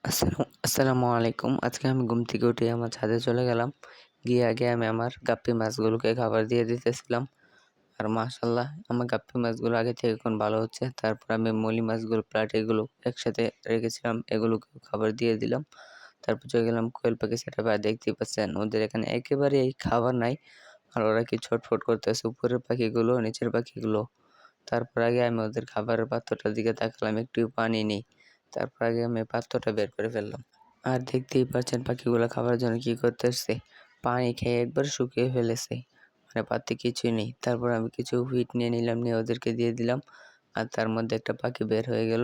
আসসালামু আলাইকুম। আজকে আমি ঘুম থেকে উঠে আমার ছাদে চলে গেলাম। গিয়ে আগে আমি আমার গাপ্পি মাছগুলোকে খাবার দিয়ে দিতেছিলাম। আর মাশাআল্লাহ আমার গাপ্পি মাছগুলো আগে থেকে এখন ভালো হচ্ছে। তারপর আমি মলি মাছগুলো, প্লাটি এগুলো একসাথে রেখেছিলাম, এগুলোকেও খাবার দিয়ে দিলাম। তারপর চলে গেলাম কোয়েল পাখি সেটআপে। আর দেখতেই পাচ্ছেন ওদের এখানে একেবারেই খাবার নাই। আর ওরা কি ছটফট করতেছে, উপরের পাখিগুলো, নিচের পাখিগুলো। তারপর আগে আমি ওদের খাবারের পাত্রটার দিকে তাকালাম, একটু পানি নেই। তারপর আগে আমি পাত্রটা বের করে ফেললাম। আর দেখতেই পাচ্ছেন পাখিগুলো খাবারের জন্য কি করতেছে, পানি খেয়ে একবার শুকিয়ে ফেলেছে, মানে পাত্রে কিছুই নেই। তারপর আমি কিছু হুইট নিয়ে নিলাম, নিয়ে ওদেরকে দিয়ে দিলাম। আর তার মধ্যে একটা পাখি বের হয়ে গেল,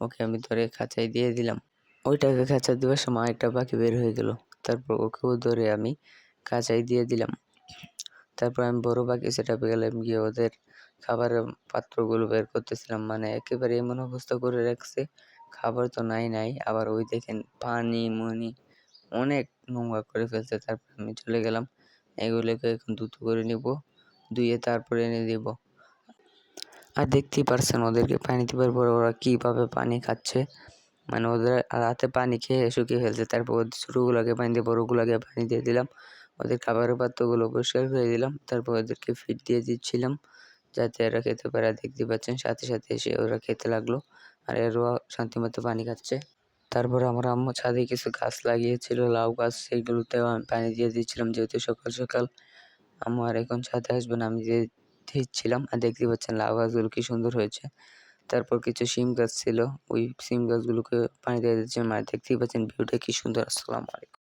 ওকে আমি ধরে খাঁচায় দিয়ে দিলাম। ওইটাকে খাঁচায় দেওয়ার সময় একটা পাখি বের হয়ে গেল, তারপর ওকেও ধরে আমি খাঁচায় দিয়ে দিলাম। তারপর আমি বড় পাখি সেটাপে গেলাম, গিয়ে ওদের খাবারের পাত্রগুলো বের করতেছিলাম। মানে একেবারে এমন অবস্থা করে রাখছে, খাবার তো নাই, আবার ওই দেখেন পানি অনেক নোংরা করে ফেলছে। তারপর আমি চলে গেলাম, এগুলোকে এখন দ্রুত করে নিব, ধুয়ে তারপরে এনে দিব। আর দেখতেই পারছেন ওদেরকে পানি দেওয়ার পর ওরা কিভাবে পানি খাচ্ছে, মানে ওদের রাতে পানি খেয়ে শুকিয়ে ফেলছে। তারপর ওদের ছোটোগুলোকে পানি দিয়ে বড়োগুলোকে পানি দিয়ে দিলাম, ওদের খাবারের পাত্রগুলো পরিষ্কার করে দিলাম। তারপর ওদেরকে ফিড দিয়ে দিচ্ছিলাম যাতে এরা খেতে পারে। দেখতে পাচ্ছেন সাথে এসে ওরা খেতে লাগলো, আর এরাও শান্তিমতো পানি খাচ্ছে। তারপর আমার আম্মু ছাদে কিছু গাছ লাগিয়েছিল, লাউ গাছ, সেইগুলোতেও আমি পানি দিয়ে দিচ্ছিলাম, যেহেতু সকাল সকাল আম্মু আর এখন ছাদে আসবে না, আমি দিয়ে দিচ্ছিলাম। আর দেখতে পাচ্ছেন লাউ গাছগুলো কি সুন্দর হয়েছে। তারপর কিছু শিম গাছ ছিল, ওই শিম গাছগুলোকে পানি দিয়ে দিচ্ছিলাম। আর দেখতেই পাচ্ছেন ভিউটা কি সুন্দর। আসসালামু আলাইকুম।